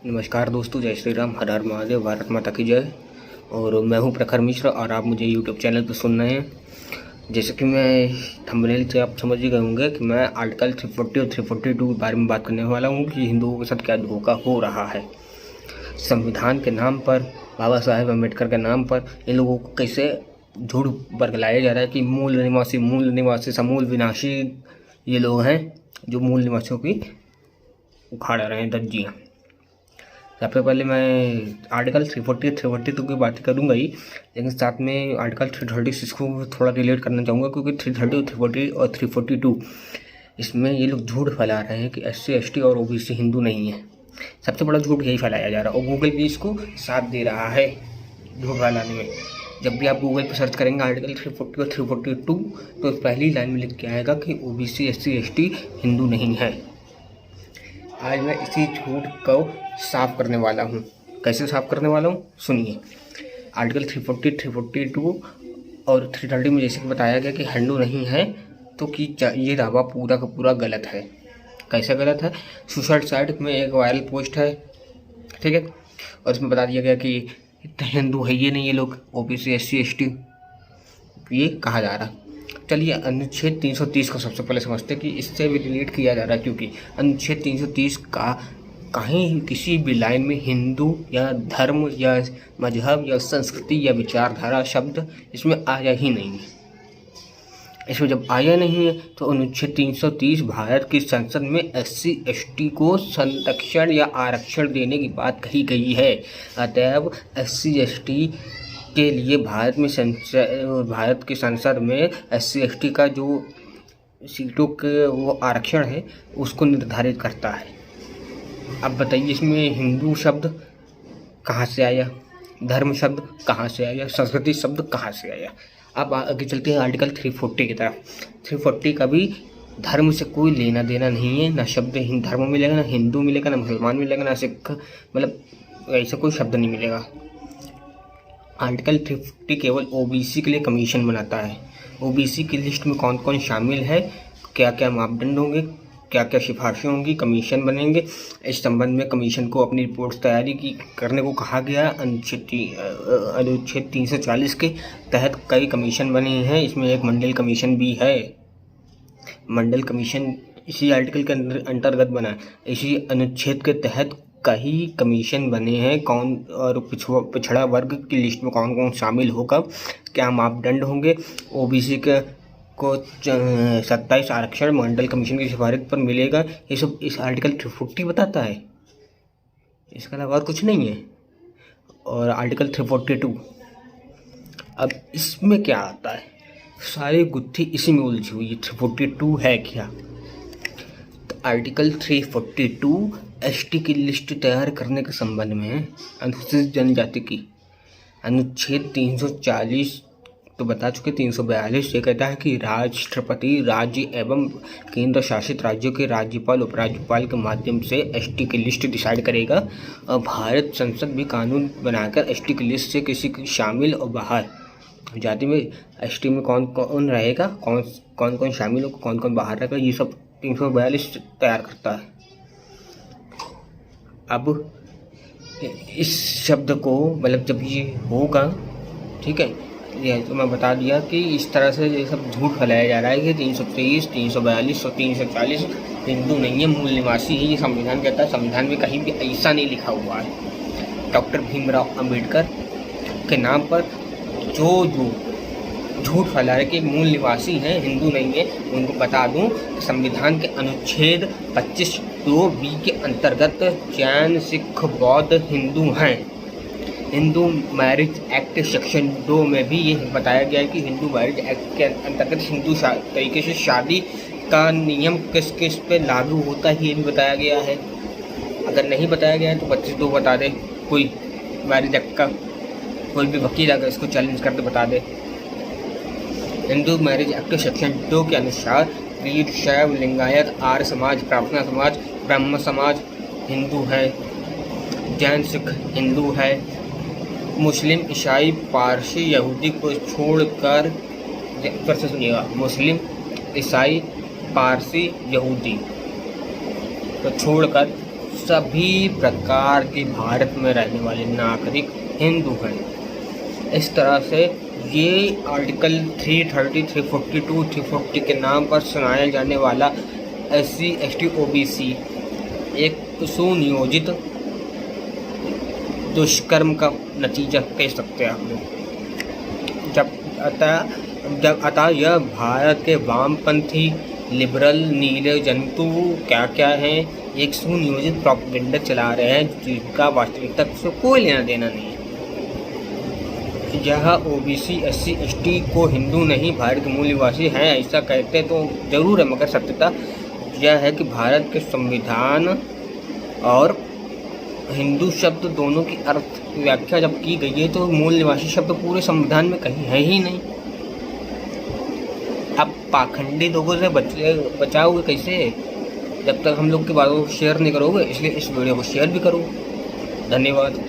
नमस्कार दोस्तों, जय श्री राम, हर हर महादेव, भारत माता की जय। और मैं हूं प्रखर मिश्र और आप मुझे यूट्यूब चैनल पर सुन रहे हैं। जैसे कि मैं थंबनेल से आप समझ ही गए होंगे कि मैं आर्टिकल 340 और 342 के बारे में बात करने वाला हूं कि हिंदुओं के साथ क्या धोखा हो रहा है। संविधान के नाम पर, बाबा साहेब अम्बेडकर के नाम पर इन लोगों को कैसे झूठ बरगलाया जा रहा है कि मूल निवासी समूल विनाशी ये लोग हैं जो मूल निवासियों की उखाड़ रहे हैं धज्जियाँ। सबसे पहले मैं आर्टिकल 340 342 की बात करूंगा ही, लेकिन साथ में आर्टिकल 336 को थोड़ा रिलेट करना चाहूँगा, क्योंकि 330 340 और 342 इसमें ये लोग झूठ फैला रहे हैं कि SC ST और OBC हिंदू नहीं है। सबसे बड़ा झूठ यही फैलाया जा रहा है और गूगल भी इसको साथ दे रहा है झूठ फैलाने में। जब भी आप गूगल पर सर्च करेंगे आर्टिकल 340 और 342 तो पहली लाइन में लिख के आएगा कि OBC SC ST हिंदू नहीं है। आज मैं इसी झूठ को साफ करने वाला हूँ। कैसे साफ करने वाला हूँ सुनिए। आर्टिकल 340 342 और 330 में जैसे कि बताया गया कि हिंदू नहीं है, तो कि ये दावा पूरा का पूरा गलत है। कैसे गलत है? सुसाइड साइट में एक वायरल पोस्ट है, ठीक है, और इसमें बता दिया गया कि हिंदू है ये नहीं, ये लोग OBC SC ST ये कहा जा रहा है। चलिए अनुच्छेद 330 को सबसे पहले समझते हैं कि इससे भी रिलेट किया जा रहा है, क्योंकि अनुच्छेद 330 का कहीं किसी भी लाइन में हिंदू या धर्म या मजहब या संस्कृति या विचारधारा शब्द इसमें आया ही नहीं है। इसमें जब आया नहीं है तो अनुच्छेद 330 भारत की संसद में SC ST को संरक्षण या आरक्षण देने की बात कही गई है। अतएव SC ST के लिए भारत की संसद में SC ST का जो सीटों के वो आरक्षण है उसको निर्धारित करता है। अब बताइए इसमें हिंदू शब्द कहाँ से आया, धर्म शब्द कहाँ से आया, संस्कृति शब्द कहाँ से आया। अब आगे चलते हैं आर्टिकल 340 की तरफ। 340 का भी धर्म से कोई लेना देना नहीं है, ना शब्द धर्म मिलेगा, ना हिंदू मिलेगा, ना मुसलमान मिलेगा, ना सिख, मतलब ऐसा कोई शब्द नहीं मिलेगा। आर्टिकल 340 केवल OBC के लिए कमीशन बनाता है। OBC की लिस्ट में कौन कौन शामिल है, क्या क्या मापदंड होंगे, क्या क्या सिफारिशें होंगी, कमीशन बनेंगे। इस संबंध में कमीशन को अपनी रिपोर्ट तैयारी करने को कहा गया। अनुच्छेद 340 के तहत कई कमीशन बने हैं। इसमें एक मंडल कमीशन भी है। मंडल कमीशन इसी आर्टिकल के अंतर्गत बना। इसी अनुच्छेद के तहत कई कमीशन बने हैं। कौन और पिछड़ा वर्ग की लिस्ट में कौन कौन शामिल होगा, क्या मापदंड होंगे, OBC को 27 आरक्षण मंडल कमीशन की सिफारिश पर मिलेगा, ये सब इस आर्टिकल 340 बताता है। इसके अलावा और कुछ नहीं है। और आर्टिकल 342, अब इसमें क्या आता है, सारी गुत्थी इसी में उलझी हुई है। 342 है क्या? तो आर्टिकल 342 ST की लिस्ट तैयार करने के संबंध में अनुसूचित जनजाति की अनुच्छेद 340 तो बता चुके। 342 ये कहता है कि राष्ट्रपति राज्य एवं केंद्र शासित राज्यों के राज्यपाल उपराज्यपाल के माध्यम से ST की लिस्ट डिसाइड करेगा। और भारत संसद भी कानून बनाकर ST की लिस्ट से किसी की शामिल और बाहर जाति में ST में कौन कौन रहेगा, कौन कौन शामिल होगा, कौन कौन बाहर रहेगा, ये सब 342 तैयार करता है। अब इस शब्द को मतलब जब ये होगा, ठीक है, ये तो मैं बता दिया कि इस तरह से ये सब झूठ फैलाया जा रहा है कि 323 342 और 340 हिंदू नहीं है, मूल निवासी है। ये संविधान कहता है। संविधान में कहीं भी ऐसा नहीं लिखा हुआ है। डॉक्टर भीमराव अंबेडकर के नाम पर जो झूठ फैला रहे कि मूल निवासी हैं, हिंदू नहीं है, उनको बता दूं कि संविधान के अनुच्छेद 25(2)(b) के अंतर्गत जैन, सिख, बौद्ध हिंदू हैं। हिंदू मैरिज एक्ट सेक्शन 2 में भी ये बताया गया है कि हिंदू मैरिज एक्ट के अंतर्गत हिंदू तरीके से शादी का नियम किस किस पे लागू होता है ये भी बताया गया है। अगर नहीं बताया गया है तो 25(2) बता दे, कोई मैरिज एक्ट का कोई भी वकील अगर इसको चैलेंज करके बता दे। हिंदू मैरिज एक्ट सेक्शन 2 के अनुसार वीर, शैव, लिंगायत, आर्य समाज, प्रार्थना समाज, ब्रह्म समाज हिंदू है, जैन सिख हिंदू है, मुस्लिम, ईसाई, पारसी, यहूदी को छोड़कर, फिर से सुनिएगा, मुस्लिम, ईसाई, पारसी, यहूदी को छोड़कर सभी प्रकार के भारत में रहने वाले नागरिक हिंदू हैं। इस तरह से ये आर्टिकल 330, 342, 340 के नाम पर सुनाया जाने वाला SC, ST, OBC एक सुनियोजित दुष्कर्म का नतीजा कह सकते हैं आप लोग। जब अतः यह भारत के वामपंथी लिबरल नीले जंतु क्या हैं, एक सुनियोजित प्रोपेगेंडा चला रहे हैं जिनका वास्तविकता से कोई लेना देना नहीं है। यह OBC, SC, ST को हिंदू नहीं भारत के मूल निवासी हैं ऐसा कहते तो जरूर है, मगर सत्यता यह है कि भारत के संविधान और हिंदू शब्द दोनों की अर्थ व्याख्या जब की गई है तो मूल निवासी शब्द पूरे संविधान में कहीं है ही नहीं। अब पाखंडी लोगों से बचाओगे कैसे जब तक हम लोग की बातों को शेयर नहीं करोगे, इसलिए इस वीडियो को शेयर भी करो। धन्यवाद।